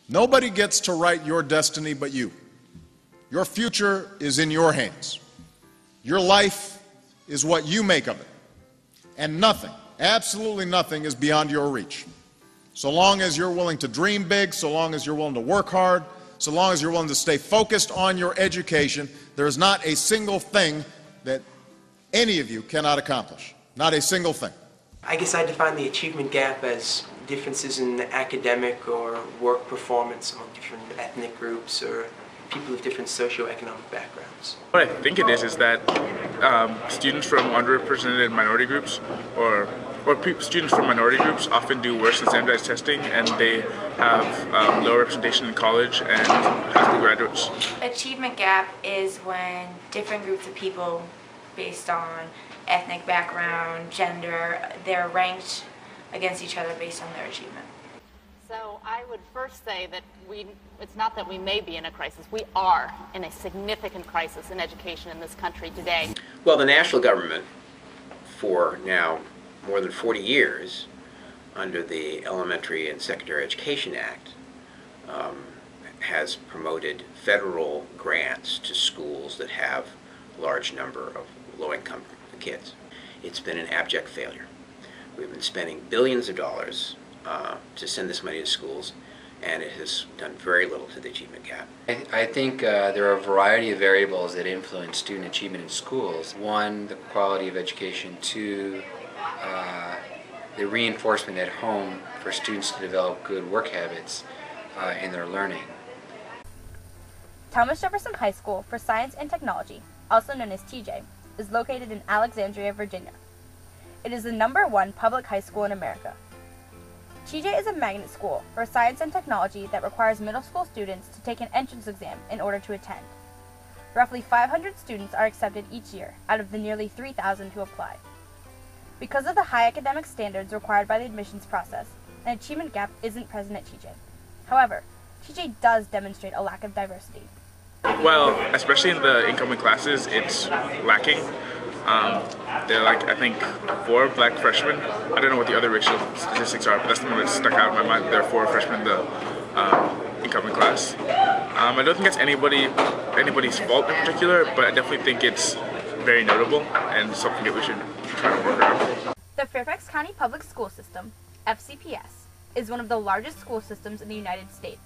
Nobody gets to write your destiny but you. Your future is in your hands. Your life is what you make of it. And nothing, absolutely nothing, is beyond your reach. So long as you're willing to dream big, so long as you're willing to work hard, so long as you're willing to stay focused on your education, there is not a single thing that any of you cannot accomplish. Not a single thing. I guess I define the achievement gap as differences in academic or work performance among different ethnic groups or people of different socioeconomic backgrounds. What I think it is that students from underrepresented minority groups or students from minority groups often do worse in standardized testing, and they have lower representation in college and high school graduates. Achievement gap is when different groups of people based on ethnic background, gender, they're ranked against each other based on their achievement. So I would first say that it's not that we may be in a crisis, we are in a significant crisis in education in this country today. Well, the national government, for now more than 40 years, under the Elementary and Secondary Education Act, has promoted federal grants to schools that have a large number of low-income kids. It's been an abject failure. We've been spending billions of dollars to send this money to schools, and it has done very little to the achievement gap. I think there are a variety of variables that influence student achievement in schools. One, the quality of education. Two, the reinforcement at home for students to develop good work habits in their learning. Thomas Jefferson High School for Science and Technology, also known as TJ, is located in Alexandria, Virginia. It is the #1 public high school in America. TJ is a magnet school for science and technology that requires middle school students to take an entrance exam in order to attend. Roughly 500 students are accepted each year out of the nearly 3,000 who apply. Because of the high academic standards required by the admissions process, an achievement gap isn't present at TJ. However, TJ does demonstrate a lack of diversity. Well, especially in the incoming classes, it's lacking. There are like, I think, 4 black freshmen. I don't know what the other racial statistics are, but that's the one that stuck out in my mind. There are 4 freshmen in the incoming class. I don't think that's anybody's fault in particular, but I definitely think it's very notable and something that we should try to work around. The Fairfax County Public School System, FCPS, is one of the largest school systems in the United States.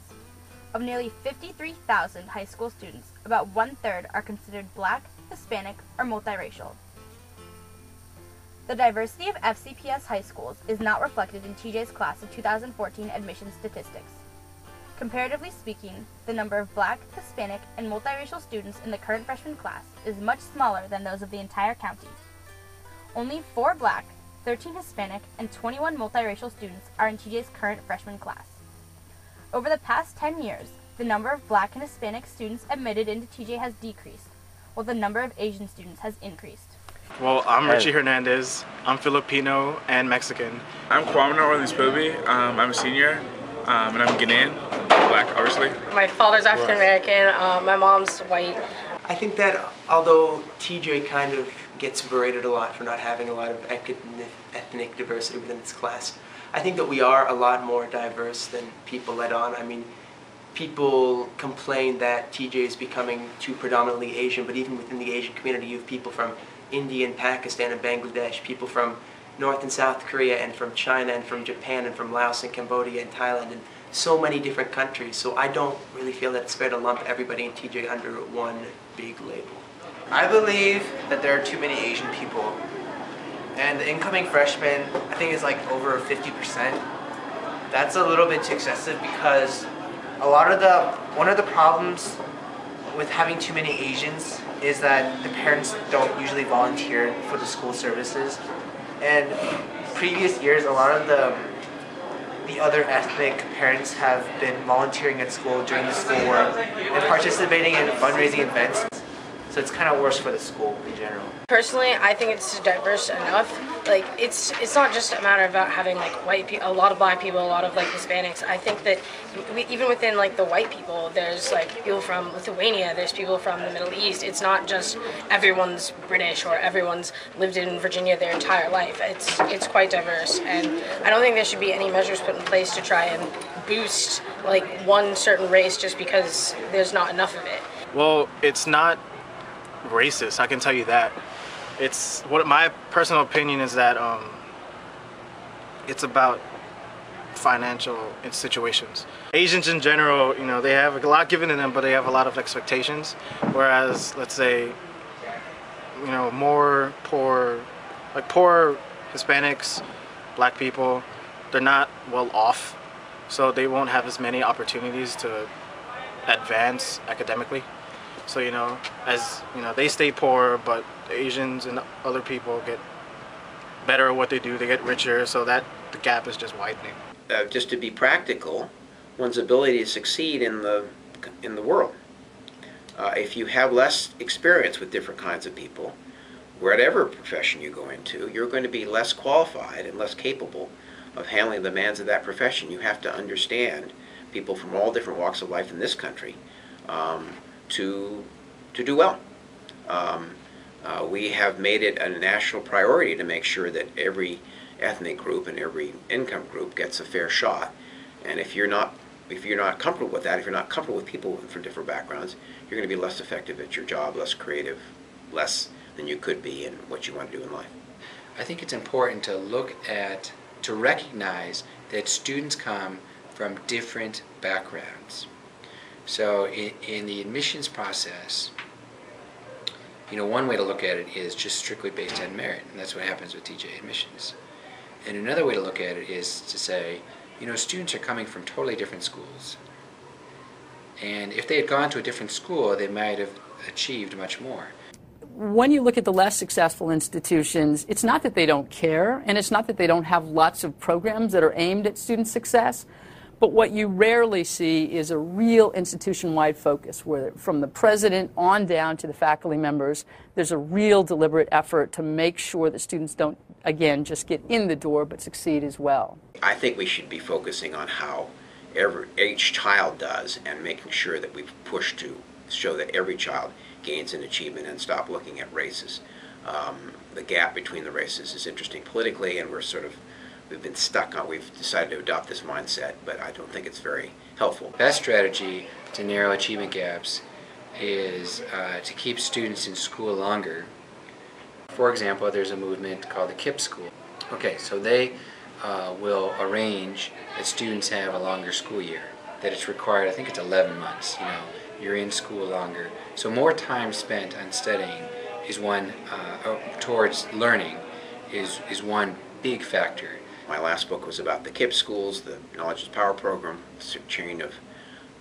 Of nearly 53,000 high school students, about 1/3 are considered Black, Hispanic, or multiracial. The diversity of FCPS high schools is not reflected in TJ's class of 2014 admission statistics. Comparatively speaking, the number of Black, Hispanic, and multiracial students in the current freshman class is much smaller than those of the entire county. Only 4 Black, 13 Hispanic, and 21 multiracial students are in TJ's current freshman class. Over the past 10 years, the number of Black and Hispanic students admitted into TJ has decreased, while the number of Asian students has increased. Well, I'm Richie Hernandez. I'm Filipino and Mexican. I'm Kwame Orleans Poby. I'm a senior, and I'm Ghanaian, Black, obviously. My father's African American. My mom's white. I think that although TJ kind of gets berated a lot for not having a lot of ethnic diversity within its class, I think that we are a lot more diverse than people let on. I mean, people complain that TJ is becoming too predominantly Asian, but even within the Asian community you have people from India and Pakistan and Bangladesh, people from North and South Korea and from China and from Japan and from Laos and Cambodia and Thailand and so many different countries. So I don't really feel that it's fair to lump everybody in TJ under one big label. I believe that there are too many Asian people. And the incoming freshmen, I think, is like over 50%. That's a little bit too excessive because one of the problems with having too many Asians is that the parents don't usually volunteer for the school services. And previous years, a lot of the other ethnic parents have been volunteering at school during the school work and participating in fundraising events. So it's kind of worse for the school in general. Personally, I think it's diverse enough. Like it's not just a matter about having like white people, a lot of black people, a lot of like Hispanics. I think that even within like the white people, there's like people from Lithuania, there's people from the Middle East. It's not just everyone's British or everyone's lived in Virginia their entire life. It's quite diverse, and I don't think there should be any measures put in place to try and boost like one certain race just because there's not enough of it. Well, it's not racist, I can tell you that. It's what my personal opinion is that it's about financial situations. Asians in general, you know, they have a lot given to them, but they have a lot of expectations. Whereas, let's say, you know, more poor Hispanics, black people, they're not well off, so they won't have as many opportunities to advance academically. So, you know, as you know, they stay poor, but the Asians and other people get better at what they do, they get richer, so that the gap is just widening. Just to be practical, one's ability to succeed in the world. If you have less experience with different kinds of people, whatever profession you go into, you're going to be less qualified and less capable of handling the demands of that profession. You have to understand people from all different walks of life in this country to do well. We have made it a national priority to make sure that every ethnic group and every income group gets a fair shot. And if you're not comfortable with that, if you're not comfortable with people from different backgrounds, you're going to be less effective at your job, less creative, less than you could be in what you want to do in life. I think it's important to recognize that students come from different backgrounds. So in the admissions process, you know, one way to look at it is just strictly based on merit, and that's what happens with TJ admissions. And another way to look at it is to say, you know, students are coming from totally different schools. And if they had gone to a different school, they might have achieved much more. When you look at the less successful institutions, it's not that they don't care, and it's not that they don't have lots of programs that are aimed at student success, but what you rarely see is a real institution-wide focus where from the president on down to the faculty members, there's a real deliberate effort to make sure that students don't, again, just get in the door but succeed as well. I think we should be focusing on how each child does and making sure that we've pushed to show that every child gains in achievement and stop looking at races. The gap between the races is interesting politically, and we've decided to adopt this mindset, but I don't think it's very helpful. Best strategy to narrow achievement gaps is to keep students in school longer. For example, there's a movement called the KIPP School. Okay, so they will arrange that students have a longer school year, that it's required, I think it's 11 months, you know, you're in school longer. So more time spent on studying is one, towards learning is one big factor. My last book was about the KIPP schools, the Knowledge is Power program, a chain of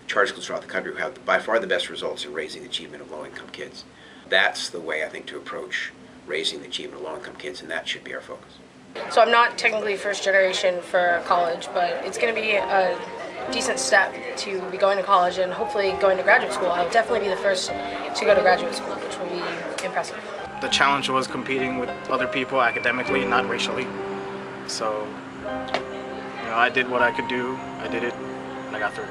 charter schools throughout the country who have by far the best results in raising the achievement of low-income kids. That's the way, I think, to approach raising the achievement of low-income kids, and that should be our focus. So I'm not technically first generation for college, but it's going to be a decent step to be going to college and hopefully going to graduate school. I'll definitely be the first to go to graduate school, which will be impressive. The challenge was competing with other people academically, not racially. So, you know, I did what I could do, I did it, and I got through it.